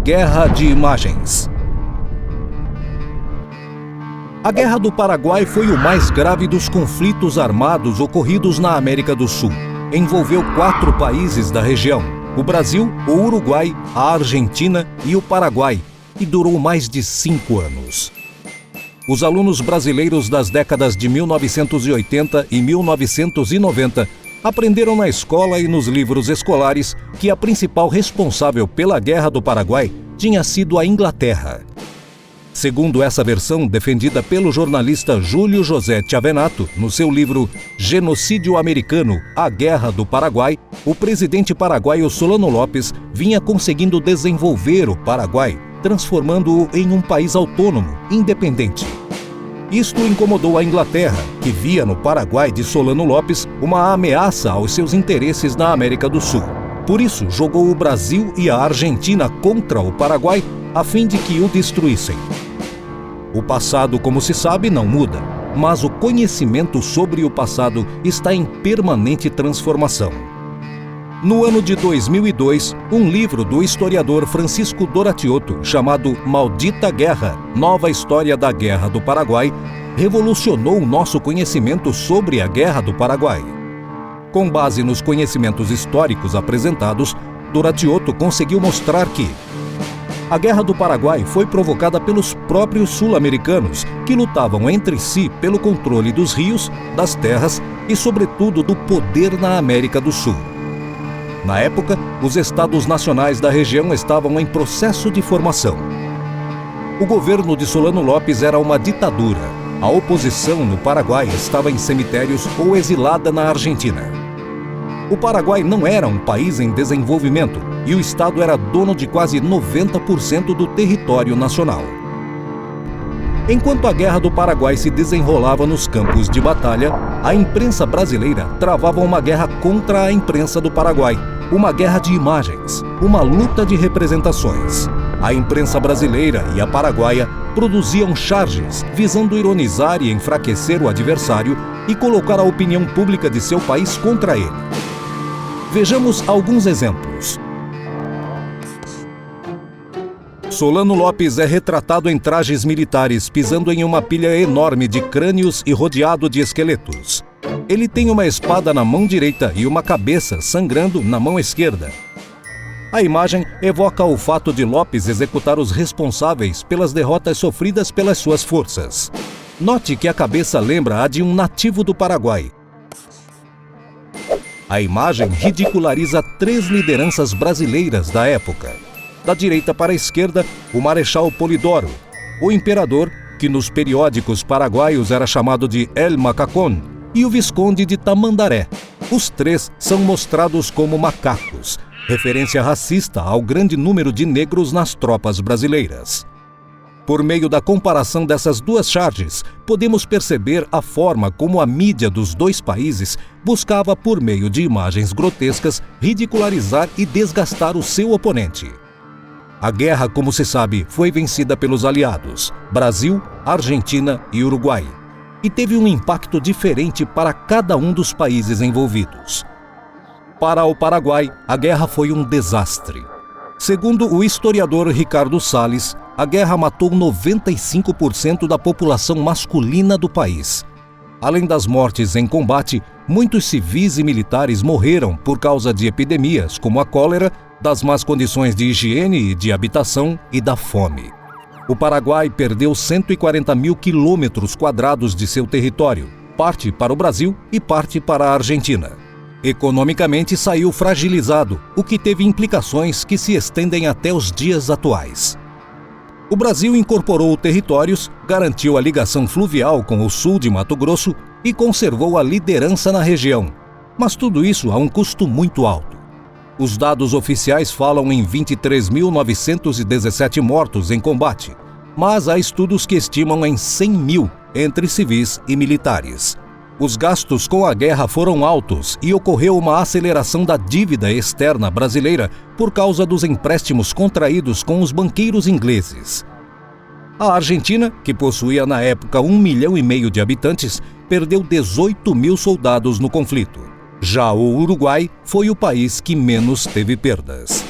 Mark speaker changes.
Speaker 1: Guerra de Imagens. A Guerra do Paraguai foi o mais grave dos conflitos armados ocorridos na América do Sul. Envolveu 4 países da região: o Brasil, o Uruguai, a Argentina e o Paraguai, e durou mais de 5 anos. Os alunos brasileiros das décadas de 1980 e 1990 aprenderam na escola e nos livros escolares que a principal responsável pela Guerra do Paraguai tinha sido a Inglaterra. Segundo essa versão, defendida pelo jornalista Júlio José Chiavenato, no seu livro Genocídio Americano, A Guerra do Paraguai, o presidente paraguaio Solano Lopes vinha conseguindo desenvolver o Paraguai, transformando-o em um país autônomo, independente. Isto incomodou a Inglaterra, que via no Paraguai de Solano Lopes uma ameaça aos seus interesses na América do Sul. Por isso, jogou o Brasil e a Argentina contra o Paraguai, a fim de que o destruíssem. O passado, como se sabe, não muda, mas o conhecimento sobre o passado está em permanente transformação. No ano de 2002, um livro do historiador Francisco Doratiotto, chamado Maldita Guerra, Nova História da Guerra do Paraguai, revolucionou o nosso conhecimento sobre a Guerra do Paraguai. Com base nos conhecimentos históricos apresentados, Doratiotto conseguiu mostrar que a Guerra do Paraguai foi provocada pelos próprios sul-americanos, que lutavam entre si pelo controle dos rios, das terras e, sobretudo, do poder na América do Sul. Na época, os estados nacionais da região estavam em processo de formação. O governo de Solano Lopes era uma ditadura. A oposição no Paraguai estava em cemitérios ou exilada na Argentina. O Paraguai não era um país em desenvolvimento e o Estado era dono de quase 90% do território nacional. Enquanto a Guerra do Paraguai se desenrolava nos campos de batalha, a imprensa brasileira travava uma guerra contra a imprensa do Paraguai, uma guerra de imagens, uma luta de representações. A imprensa brasileira e a paraguaia produziam charges visando ironizar e enfraquecer o adversário e colocar a opinião pública de seu país contra ele. Vejamos alguns exemplos. Solano Lopes é retratado em trajes militares, pisando em uma pilha enorme de crânios e rodeado de esqueletos. Ele tem uma espada na mão direita e uma cabeça sangrando na mão esquerda. A imagem evoca o fato de Lopes executar os responsáveis pelas derrotas sofridas pelas suas forças. Note que a cabeça lembra a de um nativo do Paraguai. A imagem ridiculariza 3 lideranças brasileiras da época. Da direita para a esquerda, o Marechal Polidoro, o imperador, que nos periódicos paraguaios era chamado de El Macacón, e o Visconde de Tamandaré. Os 3 são mostrados como macacos, referência racista ao grande número de negros nas tropas brasileiras. Por meio da comparação dessas duas charges, podemos perceber a forma como a mídia dos 2 países buscava, por meio de imagens grotescas, ridicularizar e desgastar o seu oponente. A guerra, como se sabe, foi vencida pelos aliados, Brasil, Argentina e Uruguai, e teve um impacto diferente para cada um dos países envolvidos. Para o Paraguai, a guerra foi um desastre. Segundo o historiador Ricardo Salles, a guerra matou 95% da população masculina do país. Além das mortes em combate, muitos civis e militares morreram por causa de epidemias como a cólera, das más condições de higiene e de habitação e da fome. O Paraguai perdeu 140 mil quilômetros quadrados de seu território, parte para o Brasil e parte para a Argentina. Economicamente saiu fragilizado, o que teve implicações que se estendem até os dias atuais. O Brasil incorporou territórios, garantiu a ligação fluvial com o sul de Mato Grosso e conservou a liderança na região. Mas tudo isso a um custo muito alto. Os dados oficiais falam em 23.917 mortos em combate, mas há estudos que estimam em 100 mil entre civis e militares. Os gastos com a guerra foram altos e ocorreu uma aceleração da dívida externa brasileira por causa dos empréstimos contraídos com os banqueiros ingleses. A Argentina, que possuía na época 1,5 milhão de habitantes, perdeu 18 mil soldados no conflito. Já o Uruguai foi o país que menos teve perdas.